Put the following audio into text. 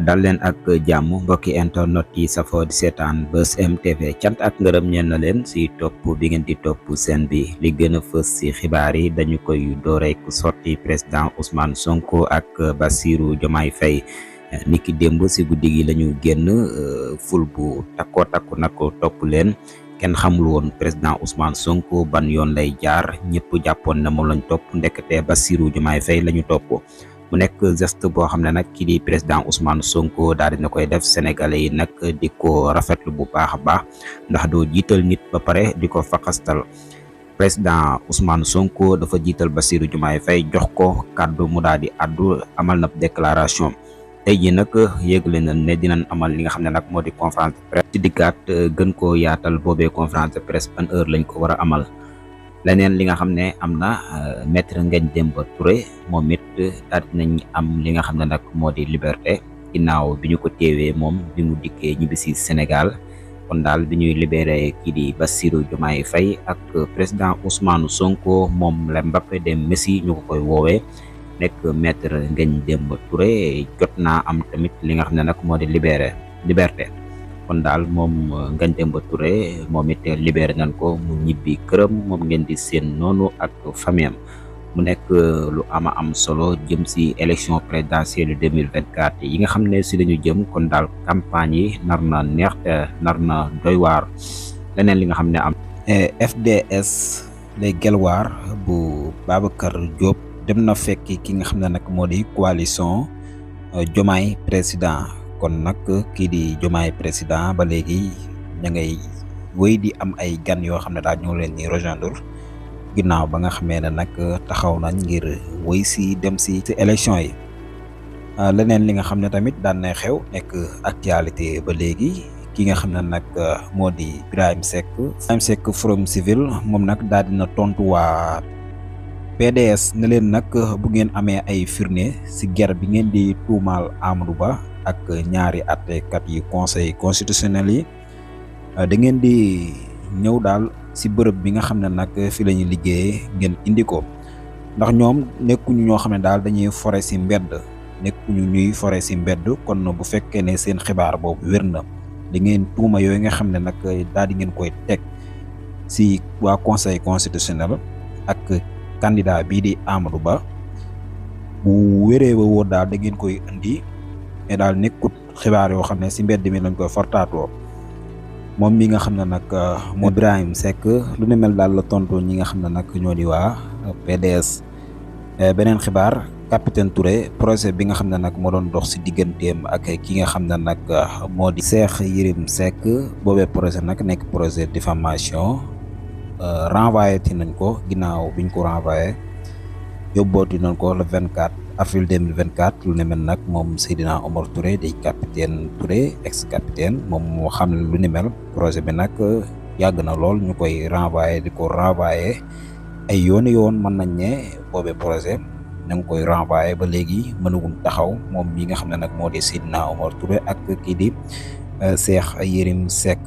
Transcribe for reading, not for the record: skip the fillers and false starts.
dal leen ak jàmm mbokki internet yi safoo di seetaan Buzz M TV cant ak ngërëm ñeen na leen si topp bi ngeen di topp seen bi li gën a fës si xibaar yi dañu koy doorek sorti président Ousmane Sonko ak Bassirou Diomaye Faye niki démb si guddi gi lañu génn ful bu takko nag topp leen kenn xamul woon président Ousmane Sonko ban yoon lay jaar ñëpp jàppoon na moom lañ topp ndekete Bassirou Diomaye Faye lañu topp mu nekk geste boo xam ne nag kii di président Ousmane Sonko daal dina koy def sénégalais yi nag di ko rafetlu bu baax a baax ndax doo jiital nit ba pare di ko faqastal président Ousmane Sonko dafa jiital Bassirou Diomaye Faye jox ko kàddu mu daal di addu amal na déclaration tey jii nag yégle na ne dinañ amal li nga xam ne nag moo di conférence de presse ci dikkaat gën koo yaatal boobee conférence de presse ban heure lañ ko war a amal. leneen li nga xam ne am na maître Ngagne Demba Touré moom it daal dinañ am li nga xam ne nag moo di liberté ginnaaw bi ñu ko téewee moom bi mu dikkee ñibbisi Sénégal kon daal bi ñuy libéré kii di Bassirou Diomaye Faye ak président Ousmane Sonko moom la Mbappé de Messi ñu ko koy woowee nekk maître Ngagne Demba Touré jot naa am tamit li nga xam ne nag moo di liberté kon daal moom Ngagne Demba Touré moom it libéré nañ ko mu ñibbi këram moom ngeen di seen noonu ak famille am mu nekk lu ama am solo jëm si élection présidentielle 2024 yi nga xam ne si lañu jëm kon daal campagne yi nar na neex te nar na doy waar leneen li nga xam ne am FDS les Guelwaar bu Babacar Diop dem na fekki ki nga xam ne nag moo di coalition Diomaye président kon nag kii di Diomaye président ba léegi ña ngay wéy di am ay gan yoo xam ne daal ñoo leen ni rejoindre ginnaaw ba nga xamee ne nag taxaw nañ ngir wéy si dem si élection yi leneen li nga xam ne tamit daan na xew nekk actualité ba léegi ki nga xam ne nag moo di Birahim Seck Forum Civil moom nag daal dina tontu waa PDS ne leen nag bu ngeen amee ay firnde si guerre bi ngeen di tuumaal Amadou Ba ak ñaari àttekat yi conseil constitutionnel yi da ngeen di ñëw daal si bërëb bi nga xam ne nag fi la ñuy liggéeyee ngeen indi ko ndax ñoom nekkuñu ñoo xam ne daal dañuy fore si mbedd ñuy fore si mbedd kon bu fekkee ne seen xibaar boobu wér na da ngeen tuuma yooyu nga xam ne nag daal di ngeen koy teg si waa conseil constitutionnel ak candidat bii di Amadou Ba bu wéree ba wóor daal da ngeen koy indi mais daal nekkut xibaar yoo xam ne si mbedd mi lañ koy fortaatoo moom mi nga xam ne nag moo Birahim Seck lu ne mel daal la tontu ñi nga xam ne nag ñoo di waa PDS. beneen xibaar capitaine Touré projet bi nga xam ne nag moo doon dox si digganteem ak ki nga xam ne nag moo di Cheikh Yérim Seck boobee projet nag nekk projet diffamation renvoyé ti nañ ko ginnaaw biñ ko renvoyé yóbbooti nañ ko le 24 avril 2024 lu ne mel nag moom Seydina Omar Touré di capitaine Touré ex capitaine moom moo xam ne lu ni mel projet bi nag yàgg na lool ñu koy renvoyé di ko renvoyé ay yoon mën nañ ne boobee projet ñu ngi koy renvoyé ba léegi mënagum taxaw moom mi nga xam ne nag moo di Seydina Omar Touré ak kii di Cheikh Yérim Seck